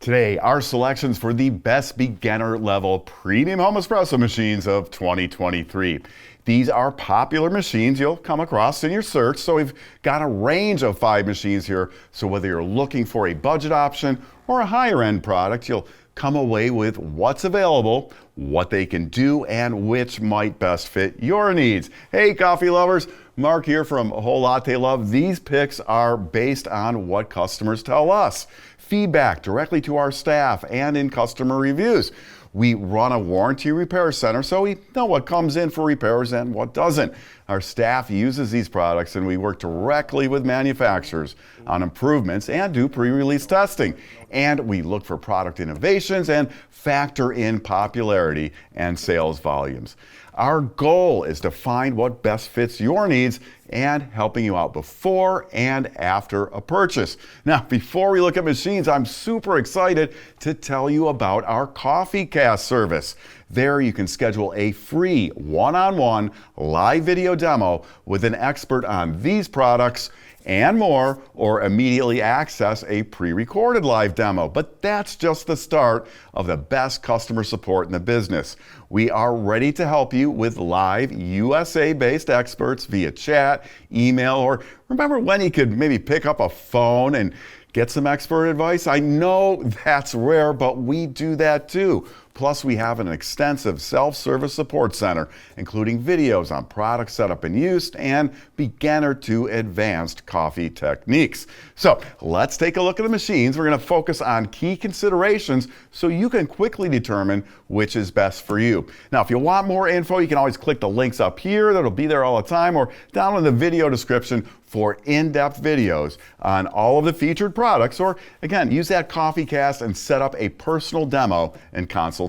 Today, our selections for the best beginner level premium home espresso machines of 2023. These are popular machines you'll come across in your search, so we've got a range of 5 machines here. So whether you're looking for a budget option or a higher end product, you'll come away with what's available, what they can do, and which might best fit your needs. Hey coffee lovers, Mark here from Whole Latte Love. These picks are based on what customers tell us, feedback directly to our staff, and in customer reviews. We run a warranty repair center, so we know what comes in for repairs and what doesn't. Our staff uses these products, and we work directly with manufacturers on improvements and do pre-release testing. And we look for product innovations and factor in popularity and sales volumes. Our goal is to find what best fits your needs and helping you out before and after a purchase. Now, before we look at machines, I'm super excited to tell you about our CoffeeCast service. There you can schedule a free one-on-one live video demo with an expert on these products and more, or immediately access a pre-recorded live demo. But that's just the start of the best customer support in the business. We are ready to help you with live USA-based experts via chat, email, or remember when you could maybe pick up a phone and get some expert advice? I know that's rare, but we do that too. Plus, we have an extensive self-service support center, including videos on product setup and use and beginner to advanced coffee techniques. So let's take a look at the machines. We're going to focus on key considerations so you can quickly determine which is best for you. Now, if you want more info, you can always click the links up here. That'll be there all the time, or down in the video description for in-depth videos on all of the featured products, or again, use that CoffeeCast and set up a personal demo and consultation.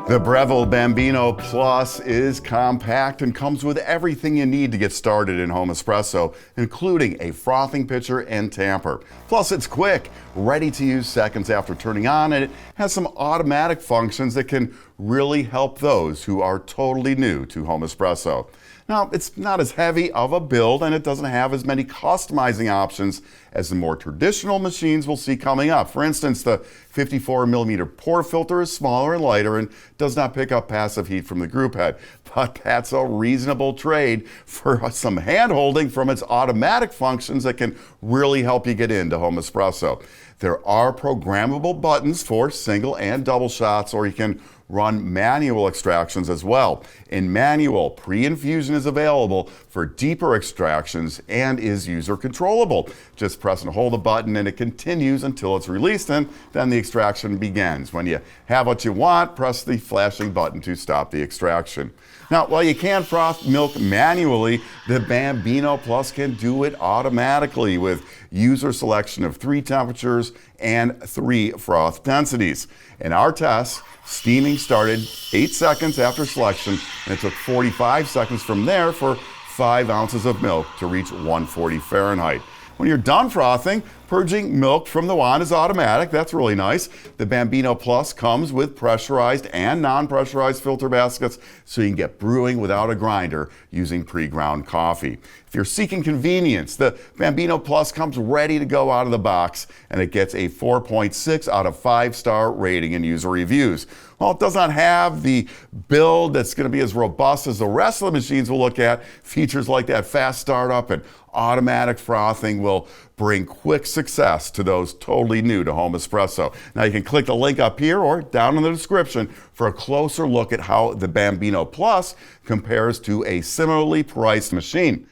The Breville Bambino Plus is compact and comes with everything you need to get started in home espresso, including a frothing pitcher and tamper. Plus, it's quick, ready to use seconds after turning on, and it has some automatic functions that can really help those who are totally new to home espresso. Now, it's not as heavy of a build, and it doesn't have as many customizing options as the more traditional machines we'll see coming up. For instance, the 54mm portafilter is smaller and lighter and does not pick up passive heat from the group head. But that's a reasonable trade for some hand-holding from its automatic functions that can really help you get into home espresso. There are programmable buttons for single and double shots, or you can run manual extractions as well. In manual, pre-infusion is available for deeper extractions and is user controllable. Just press and hold a button and it continues until it's released, and then the extraction begins. When you have what you want, press the flashing button to stop the extraction. Now, while you can froth milk manually, the Bambino Plus can do it automatically with user selection of 3 temperatures and 3 froth densities. In our test, steaming started 8 seconds after selection, and it took 45 seconds from there for 5 ounces of milk to reach 140 Fahrenheit. When you're done frothing, purging milk from the wand is automatic. That's really nice. The Bambino Plus comes with pressurized and non-pressurized filter baskets, so you can get brewing without a grinder using pre-ground coffee. If you're seeking convenience, the Bambino Plus comes ready to go out of the box, and it gets a 4.6 out of 5-star rating in user reviews. While it does not have the build that's going to be as robust as the rest of the machines we'll look at, features like that fast startup and automatic frothing will bring quick success to those totally new to home espresso. Now you can click the link up here or down in the description for a closer look at how the Bambino Plus compares to a similarly priced machine.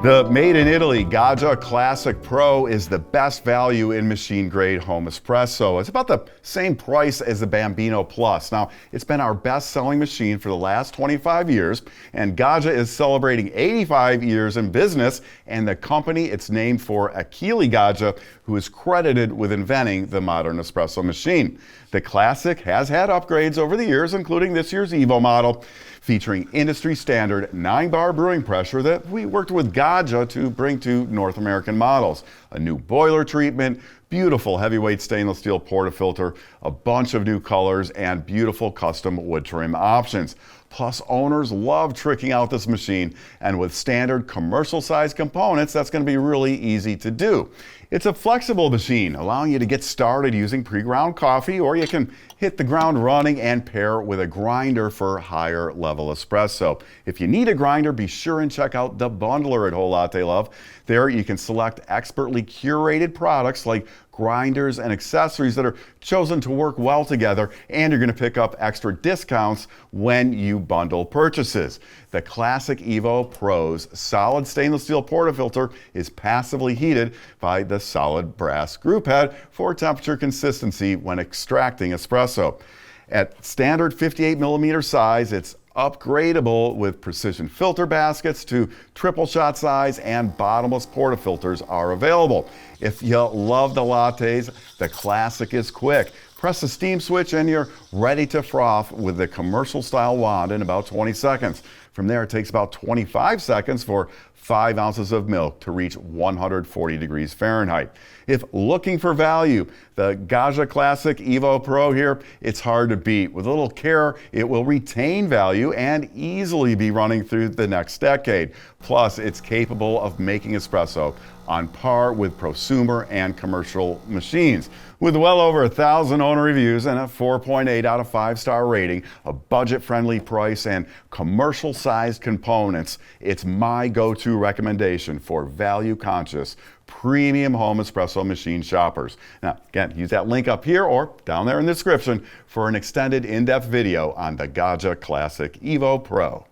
The made in Italy Gaggia Classic Pro is the best value in machine grade home espresso. It's about the same price as the Bambino Plus. Now, it's been our best selling machine for the last 25 years, and Gaggia is celebrating 85 years in business, and the company it's named for, Achille Gaggia, who is credited with inventing the modern espresso machine. The Classic has had upgrades over the years, including this year's Evo model, featuring industry standard 9-bar brewing pressure that we worked with Gaggia to bring to North American models. a new boiler treatment, beautiful heavyweight stainless steel portafilter, a bunch of new colors, and beautiful custom wood trim options. Plus, owners love tricking out this machine, and with standard commercial size components, that's going to be really easy to do. It's a flexible machine, allowing you to get started using pre-ground coffee, or you can hit the ground running and pair with a grinder for higher level espresso. If you need a grinder, be sure and check out the bundler at Whole Latte Love. There you can select expertly curated products like grinders and accessories that are chosen to work well together, and you're going to pick up extra discounts when you bundle purchases. The Classic Evo Pro's solid stainless steel portafilter is passively heated by the solid brass group head for temperature consistency when extracting espresso. At standard 58mm size, it's upgradable with precision filter baskets to triple shot size, and bottomless portafilters are available. If you love the lattes, the Classic is quick. Press the steam switch and you're ready to froth with the commercial style wand in about 20 seconds. From there, it takes about 25 seconds for 5 ounces of milk to reach 140 degrees Fahrenheit. If looking for value, the Gaggia Classic Evo Pro here, it's hard to beat. With a little care, it will retain value and easily be running through the next decade. Plus, it's capable of making espresso on par with prosumer and commercial machines. With well over 1,000 owner reviews and a 4.8 out of 5-star rating, a budget-friendly price, and commercial-sized components, it's my go-to recommendation for value-conscious, premium home espresso machine shoppers. Now, again, use that link up here or down there in the description for an extended in-depth video on the Gaggia Classic Evo Pro.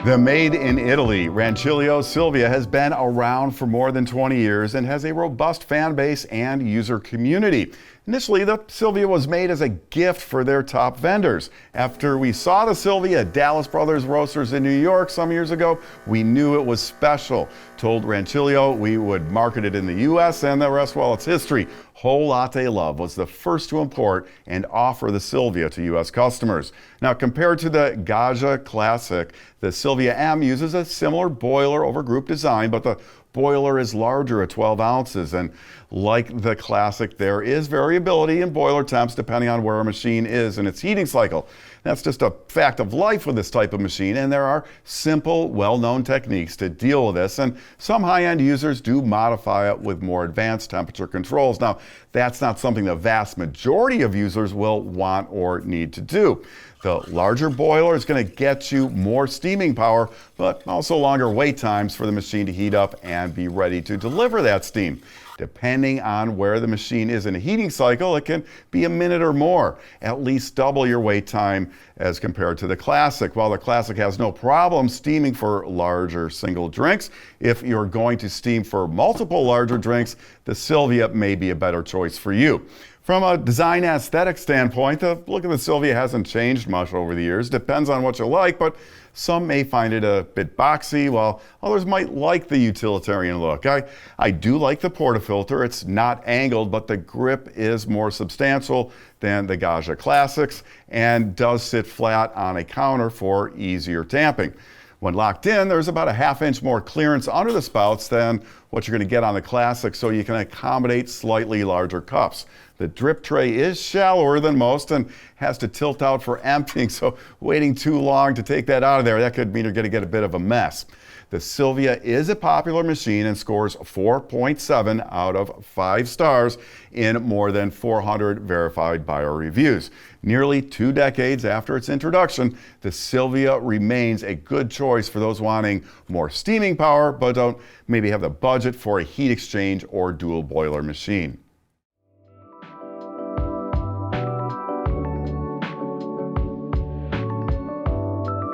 The made in Italy Rancilio Silvia has been around for more than 20 years and has a robust fan base and user community. Initially, the Silvia was made as a gift for their top vendors. After we saw the Silvia at Dallas Brothers Roasters in New York some years ago, we knew it was special. Told Rancilio we would market it in the US, and the rest, well, it's history. Whole Latte Love was the first to import and offer the Silvia to US customers. Now, compared to the Gaggia Classic, the Silvia M uses a similar boiler over group design, but the boiler is larger at 12 ounces, and like the Classic, there is variability in boiler temps depending on where a machine is in its heating cycle. That's just a fact of life with this type of machine, and there are simple, well-known techniques to deal with this, and some high-end users do modify it with more advanced temperature controls. Now, that's not something the vast majority of users will want or need to do. The larger boiler is going to get you more steaming power, but also longer wait times for the machine to heat up and be ready to deliver that steam. Depending on where the machine is in a heating cycle, it can be a minute or more, at least double your wait time as compared to the Classic. While the Classic has no problem steaming for larger single drinks, if you're going to steam for multiple larger drinks, the Silvia may be a better choice for you. From a design aesthetic standpoint, the look of the Silvia hasn't changed much over the years. Depends on what you like, but some may find it a bit boxy, while others might like the utilitarian look. I do like the portafilter. It's not angled, but the grip is more substantial than the Gaggia Classics and does sit flat on a counter for easier tamping. When locked in, there's about a ½ inch more clearance under the spouts than what you're going to get on the Classic, so you can accommodate slightly larger cups. The drip tray is shallower than most and has to tilt out for emptying, so waiting too long to take that out of there, that could mean you're going to get a bit of a mess. The Silvia is a popular machine and scores 4.7 out of 5 stars in more than 400 verified buyer reviews. Nearly 2 decades after its introduction, the Silvia remains a good choice for those wanting more steaming power but don't maybe have the budget for a heat exchange or dual boiler machine.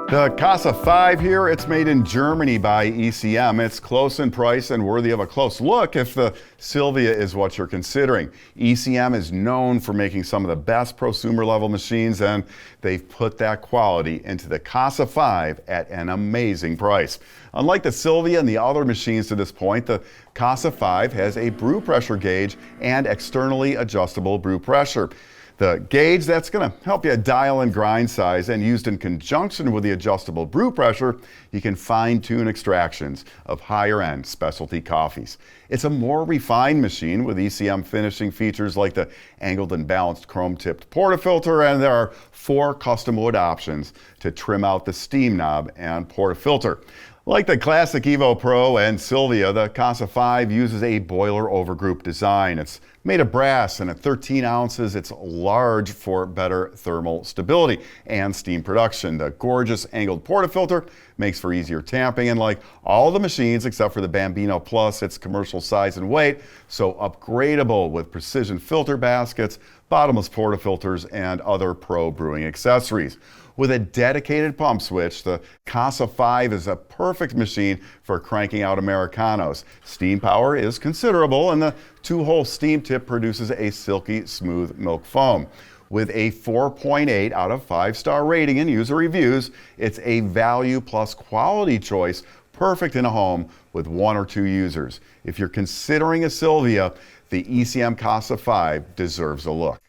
The Casa V here, it's made in Germany by ECM. It's close in price and worthy of a close look if the Silvia is what you're considering. ECM is known for making some of the best prosumer level machines, and they've put that quality into the Casa V at an amazing price. Unlike the Silvia and the other machines to this point, the Casa V has a brew pressure gauge and externally adjustable brew pressure. The gauge that's going to help you dial in grind size, and used in conjunction with the adjustable brew pressure, you can fine-tune extractions of higher-end specialty coffees. It's a more refined machine with ECM finishing features like the angled and balanced chrome-tipped portafilter, and there are 4 custom wood options to trim out the steam knob and portafilter. Like the Classic Evo Pro and Silvia, the Casa V uses a boiler-over group design. It's made of brass, and at 13 ounces, it's large for better thermal stability and steam production. The gorgeous angled portafilter makes for easier tamping, and like all the machines except for the Bambino Plus, it's commercial size and weight, so upgradable with precision filter baskets, bottomless portafilters, and other pro brewing accessories. With a dedicated pump switch, the Casa V is a perfect machine for cranking out Americanos. Steam power is considerable, and the 2-hole steam tip produces a silky smooth milk foam. With a 4.8 out of 5-star rating in user reviews, it's a value plus quality choice, perfect in a home with 1 or 2 users. If you're considering a Silvia, the ECM Casa V deserves a look.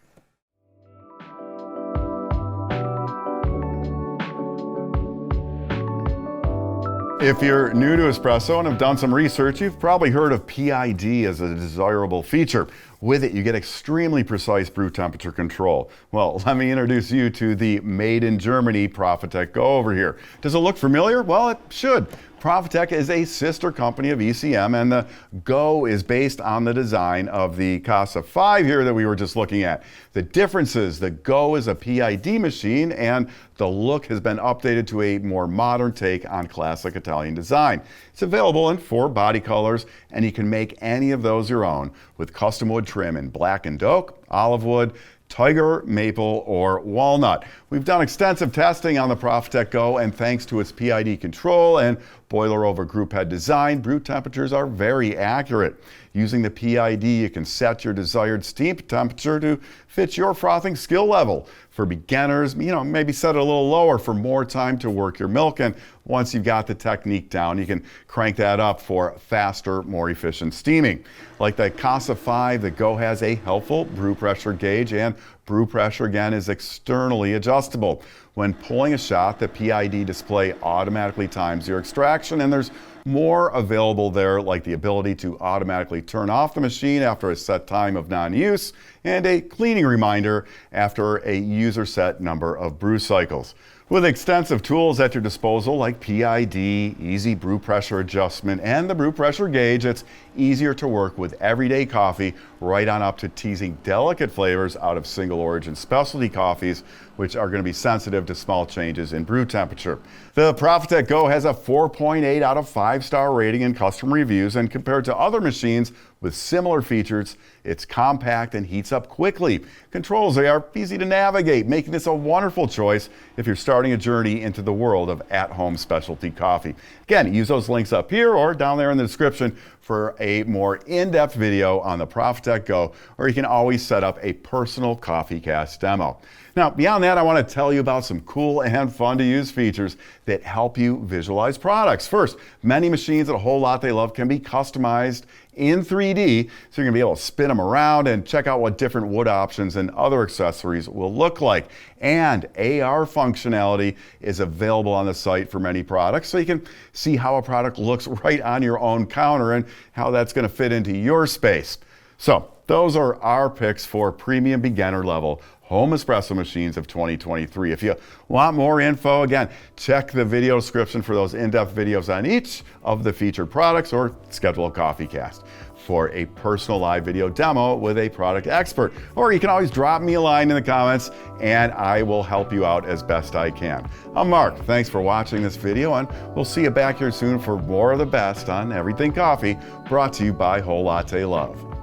If you're new to espresso and have done some research, you've probably heard of PID as a desirable feature. With it, you get extremely precise brew temperature control. Well, let me introduce you to the made in Germany Profitec GO over here. Does it look familiar? Well, it should. Profitec is a sister company of ECM, and the GO is based on the design of the Casa V here that we were just looking at. The difference is the GO is a PID machine, and the look has been updated to a more modern take on classic Italian design. It's available in 4 body colors, and you can make any of those your own with custom wood trim in black and oak, olive wood, tiger, maple, or walnut. We've done extensive testing on the Profitec GO, and thanks to its PID control and boiler over group head design, brew temperatures are very accurate. Using the PID, you can set your desired steam temperature to fit your frothing skill level. For beginners, maybe set it a little lower for more time to work your milk, and once you've got the technique down, you can crank that up for faster, more efficient steaming. Like the Casa V, the GO has a helpful brew pressure gauge, and brew pressure, again, is externally adjustable. When pulling a shot, the PID display automatically times your extraction, and there's more available there, like the ability to automatically turn off the machine after a set time of non-use, and a cleaning reminder after a user set number of brew cycles. With extensive tools at your disposal like PID, easy brew pressure adjustment, and the brew pressure gauge, it's easier to work with everyday coffee right on up to teasing delicate flavors out of single origin specialty coffees, which are going to be sensitive to small changes in brew temperature. The Profitec GO has a 4.8 out of 5-star rating in customer reviews, and compared to other machines with similar features, it's compact and heats up quickly. Controls, they are easy to navigate, making this a wonderful choice if you're starting a journey into the world of at-home specialty coffee. Again, use those links up here or down there in the description for a more in-depth video on the Profitec GO, or you can always set up a personal CoffeeCast demo. Now, beyond that, I want to tell you about some cool and fun to use features that help you visualize products. First, many machines at a whole lot they love can be customized in 3D, so you're going to be able to spin them around and check out what different wood options and other accessories will look like. And AR functionality is available on the site for many products, so you can see how a product looks right on your own counter and how that's going to fit into your space. So those are our picks for premium beginner level home espresso machines of 2023. If you want more info, again, check the video description for those in-depth videos on each of the featured products, or schedule a CoffeeCast for a personal live video demo with a product expert. Or you can always drop me a line in the comments and I will help you out as best I can. I'm Mark. Thanks for watching this video, and we'll see you back here soon for more of the best on everything coffee, brought to you by Whole Latte Love.